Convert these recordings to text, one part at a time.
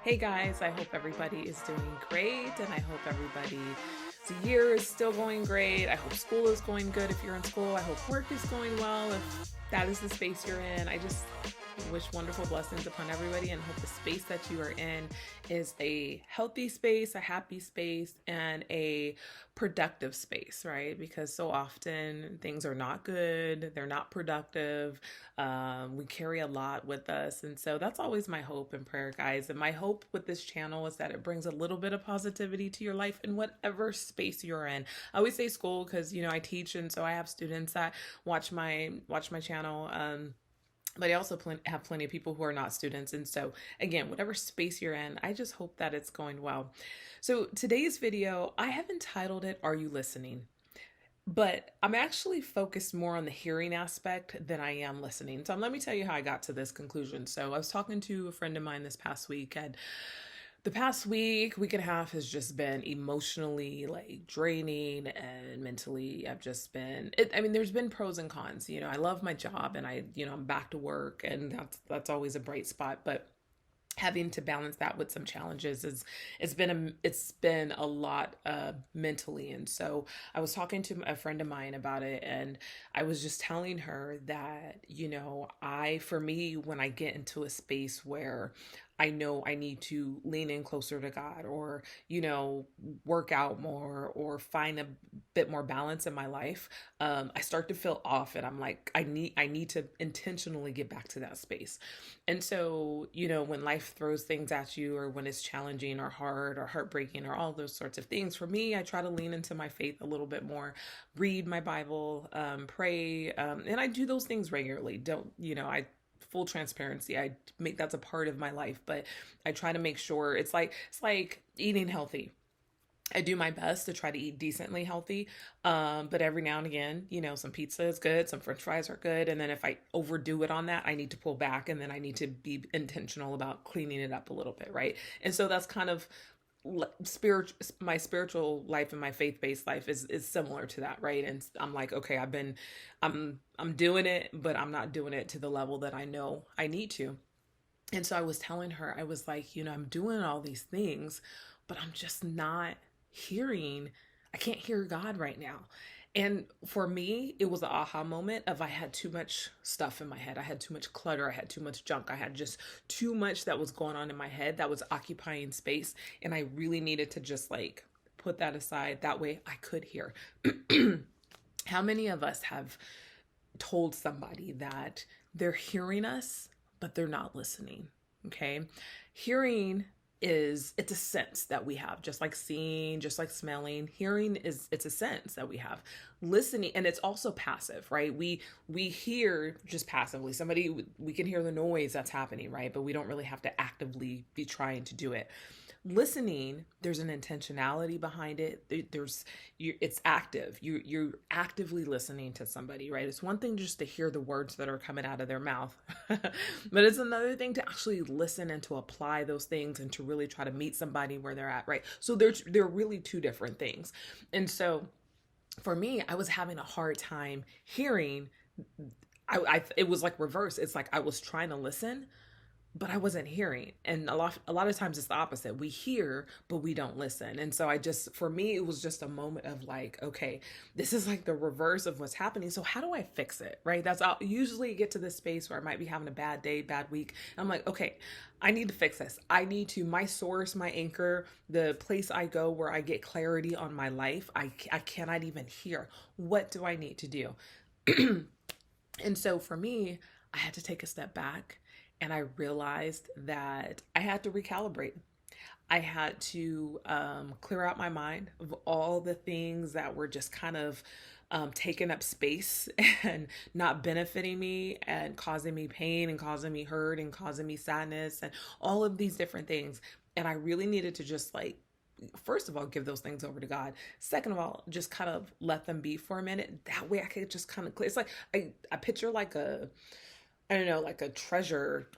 Hey guys, I hope everybody is doing great and I hope everybody's year is still going great. I hope school is going good if you're in school. I hope work is going well if that is the space you're in. I just wish wonderful blessings upon everybody and hope the space that you are in is a healthy space, a happy space, and a productive space, right? Because so often things are not good, they're not productive. We carry a lot with us. And so that's always my hope and prayer, guys. And my hope with this channel is that it brings a little bit of positivity to your life in whatever space you're in. I always say school because, I teach. And so I have students that watch my channel. But I also have plenty of people who are not students. And so, again, whatever space you're in, I just hope that it's going well. So, today's video, I have entitled it, Are You Listening? But I'm actually focused more on the hearing aspect than I am listening. So, let me tell you how I got to this conclusion. So, I was talking to a friend of mine this past week, and the past week and a half has just been emotionally like draining and mentally I've just been there's been pros and cons. I love my job and I'm back to work and that's always a bright spot, but having to balance that with some challenges is it's been a lot mentally. And so I was talking to a friend of mine about it, and I was just telling her that I for me, when I get into a space where I know I need to lean in closer to God, or work out more, or find a bit more balance in my life, I start to feel off, and I'm like, I need to intentionally get back to that space. And so, when life throws things at you, or when it's challenging or hard or heartbreaking or all those sorts of things, for me, I try to lean into my faith a little bit more, read my Bible, pray, and I do those things regularly. Don't, I full transparency, I make that's a part of my life, but I try to make sure it's like eating healthy. I do my best to try to eat decently healthy. But every now and again, some pizza is good, some french fries are good. And then if I overdo it on that, I need to pull back, and then I need to be intentional about cleaning it up a little bit, right? And so that's kind of my spiritual life and my faith-based life is similar to that, right? And I'm like, okay, I'm doing it, but I'm not doing it to the level that I know I need to. And so I was telling her, I was like, I'm doing all these things, but I'm just not hearing, I can't hear God right now. And for me, it was the aha moment of I had too much stuff in my head. I had too much clutter. I had too much junk. I had just too much that was going on in my head that was occupying space. And I really needed to just like put that aside. That way I could hear. How many of us have told somebody that they're hearing us, but they're not listening? Okay. Hearing it's a sense that we have, just like seeing, just like smelling. Hearing it's a sense that we have. Listening, and it's also passive, right? We hear just passively. We can hear the noise that's happening, right? But we don't really have to actively be trying to do it. Listening, there's an intentionality behind it. It's active. You're actively listening to somebody, right? It's one thing just to hear the words that are coming out of their mouth, but it's another thing to actually listen and to apply those things and to really try to meet somebody where they're at, right? So they're really two different things. And so for me, I was having a hard time hearing. It was like reverse. It's like I was trying to listen, but I wasn't hearing. And a lot of times it's the opposite. We hear, but we don't listen. And so for me, it was just a moment of like, okay, this is like the reverse of what's happening. So how do I fix it? Right? I'll usually get to this space where I might be having a bad day, bad week. And I'm like, okay, I need to fix this. My source, my anchor, the place I go where I get clarity on my life. I cannot even hear. What do I need to do? And so for me, I had to take a step back, and I realized that I had to recalibrate. I had to clear out my mind of all the things that were just kind of taking up space and not benefiting me and causing me pain and causing me hurt and causing me sadness and all of these different things. And I really needed to just like, first of all, give those things over to God. Second of all, just kind of let them be for a minute. That way I could just kind of clear. It's like I picture like I don't know, like a treasure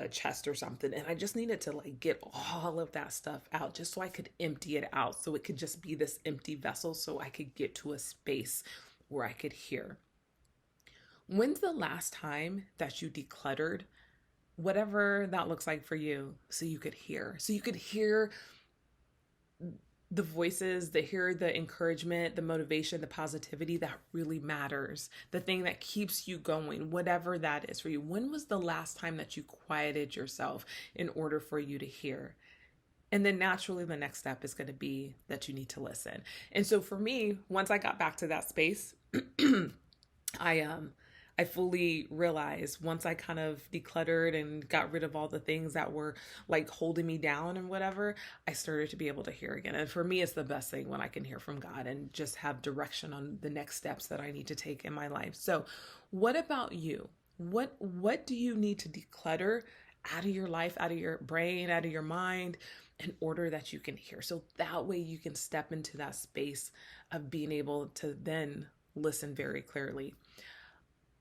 chest or something. And I just needed to like get all of that stuff out just so I could empty it out. So it could just be this empty vessel so I could get to a space where I could hear. When's the last time that you decluttered whatever that looks like for you, so you could hear. So you could hear the voices, that hear the encouragement, the motivation, the positivity that really matters, the thing that keeps you going, whatever that is for you. When was the last time that you quieted yourself in order for you to hear? And then naturally, the next step is going to be that you need to listen. And so for me, once I got back to that space, I I fully realized, once I kind of decluttered and got rid of all the things that were like holding me down and whatever, I started to be able to hear again. And for me, it's the best thing when I can hear from God and just have direction on the next steps that I need to take in my life. So, what about you? What do you need to declutter out of your life, out of your brain, out of your mind, in order that you can hear? So that way you can step into that space of being able to then listen very clearly.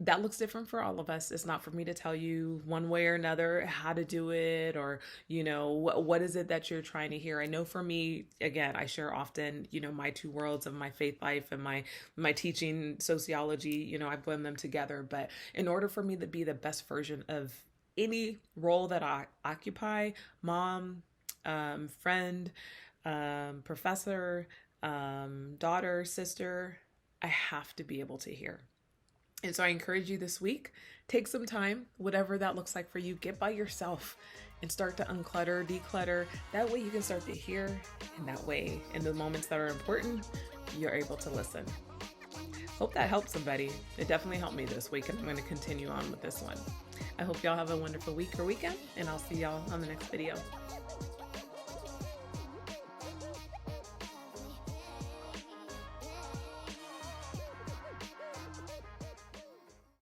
That looks different for all of us. It's not for me to tell you one way or another how to do it, or, what is it that you're trying to hear. I know for me, again, I share often, my two worlds of my faith life and my teaching sociology, I blend them together. But in order for me to be the best version of any role that I occupy, mom, friend, professor, daughter, sister, I have to be able to hear. And so I encourage you this week, take some time, whatever that looks like for you, get by yourself and start to unclutter, declutter. That way you can start to hear, and that way in the moments that are important, you're able to listen. Hope that helped somebody. It definitely helped me this week, and I'm going to continue on with this one. I hope y'all have a wonderful week or weekend, and I'll see y'all on the next video.